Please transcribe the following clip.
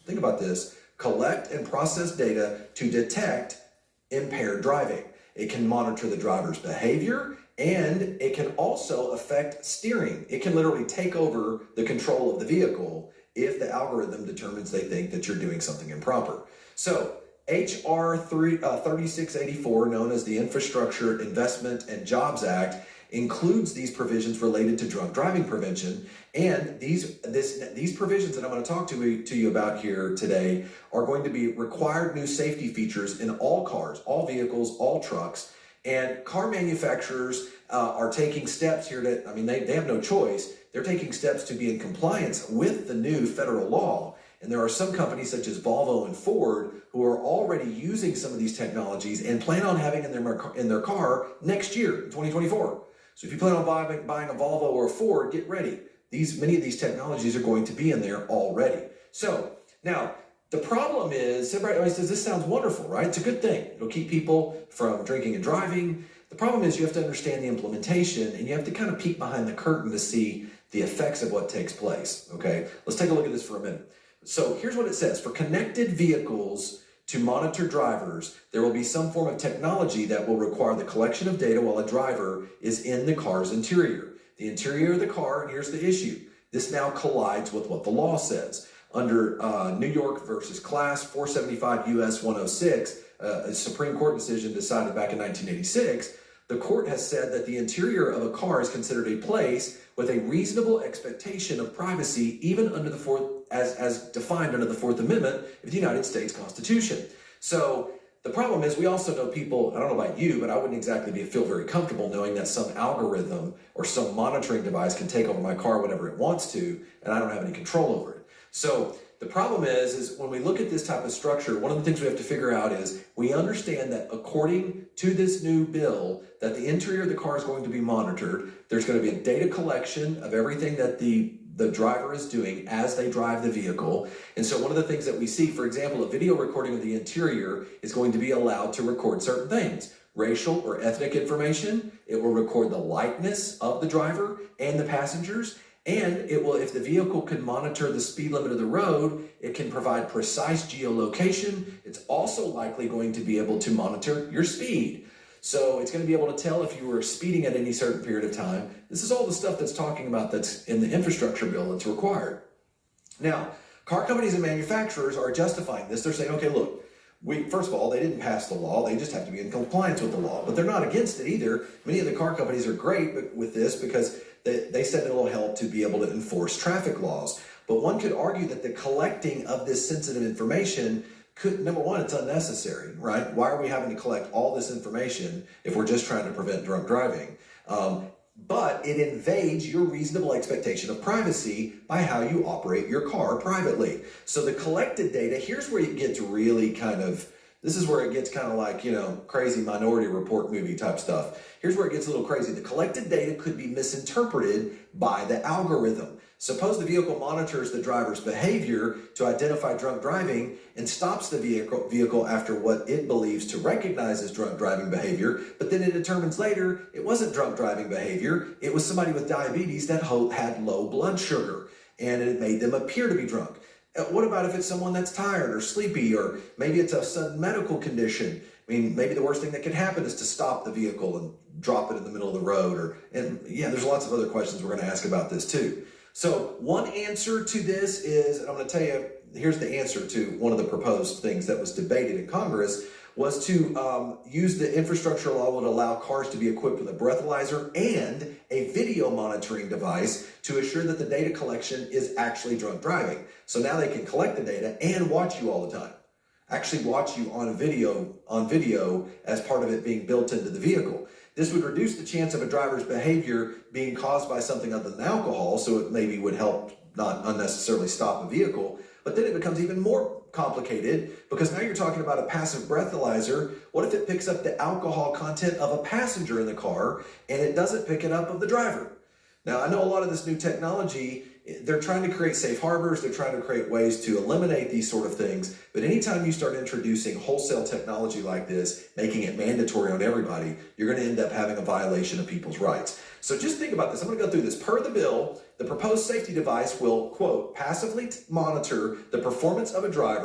think about this, collect and process data to detect impaired driving. It can monitor the driver's behavior, and it can also affect steering. It can literally take over the control of the vehicle if the algorithm determines they think that you're doing something improper. So HR 3684, known as the Infrastructure Investment and Jobs Act, includes these provisions related to drunk driving prevention. And these provisions that I'm going to talk to you about here today are going to be required new safety features in all cars, all vehicles, all trucks. And car manufacturers are taking steps here to, they have no choice. They're taking steps to be in compliance with the new federal law. And there are some companies such as Volvo and Ford who are already using some of these technologies and plan on having in their car next year, in 2024. So if you plan on buying a Volvo or a Ford, get ready. Many of these technologies are going to be in there already. So now the problem is, everybody says this sounds wonderful, right? It's a good thing. It'll keep people from drinking and driving. The problem is you have to understand the implementation, and you have to kind of peek behind the curtain to see the effects of what takes place. Okay, let's take a look at this for a minute. So here's what it says. For connected vehicles to monitor drivers, there will be some form of technology that will require the collection of data while a driver is in the car's interior. The interior of the car, and here's the issue. This now collides with what the law says. Under New York versus Class 475 U.S. 106, a Supreme Court decision decided back in 1986, the court has said that the interior of a car is considered a place with a reasonable expectation of privacy, even under the as defined under the Fourth Amendment of the United States Constitution. So the problem is we also know people, I don't know about you, but I wouldn't exactly feel very comfortable knowing that some algorithm or some monitoring device can take over my car whenever it wants to, and I don't have any control over it. So the problem is when we look at this type of structure, one of the things we have to figure out is we understand that according to this new bill, that the interior of the car is going to be monitored. There's going to be a data collection of everything that the driver is doing as they drive the vehicle. And so one of the things that we see, for example, a video recording of the interior is going to be allowed to record certain things. Racial or ethnic information. It will record the likeness of the driver and the passengers. And it will, if the vehicle can monitor the speed limit of the road, it can provide precise geolocation. It's also likely going to be able to monitor your speed. So it's going to be able to tell if you were speeding at any certain period of time. This is all the stuff that's talking about that's in the infrastructure bill that's required. Now, car companies and manufacturers are justifying this. They're saying, okay, look, first of all, they didn't pass the law. They just have to be in compliance with the law. But they're not against it either. Many of the car companies are great with this because they said it will help to be able to enforce traffic laws. But one could argue that the collecting of this sensitive information number one, it's unnecessary, right? Why are we having to collect all this information if we're just trying to prevent drunk driving? But it invades your reasonable expectation of privacy by how you operate your car privately. So the collected data, here's where it gets really this is where it gets kind of like, crazy Minority Report movie type stuff. Here's where it gets a little crazy. The collected data could be misinterpreted by the algorithm. Suppose the vehicle monitors the driver's behavior to identify drunk driving and stops the vehicle after what it believes to recognize as drunk driving behavior, but then it determines later it wasn't drunk driving behavior. It was somebody with diabetes that had low blood sugar, and it made them appear to be drunk. What about if it's someone that's tired or sleepy, or maybe it's a sudden medical condition? Maybe the worst thing that could happen is to stop the vehicle and drop it in the middle of the road. There's lots of other questions we're going to ask about this too. So one answer to this is, and I'm going to tell you, here's the answer to one of the proposed things that was debated in Congress, was to use the infrastructure law would allow cars to be equipped with a breathalyzer and a video monitoring device to assure that the data collection is actually drunk driving. So now they can collect the data and watch you all the time. Actually watch you on video as part of it being built into the vehicle. This would reduce the chance of a driver's behavior being caused by something other than alcohol, so it maybe would help not unnecessarily stop a vehicle. But then it becomes even more complicated because now you're talking about a passive breathalyzer. What if it picks up the alcohol content of a passenger in the car and it doesn't pick it up of the driver? Now, I know a lot of this new technology they're trying to create safe harbors. They're trying to create ways to eliminate these sort of things. But anytime you start introducing wholesale technology like this, making it mandatory on everybody, you're going to end up having a violation of people's rights. So just think about this. I'm going to go through this. Per the bill, the proposed safety device will, quote, passively monitor the performance of a driver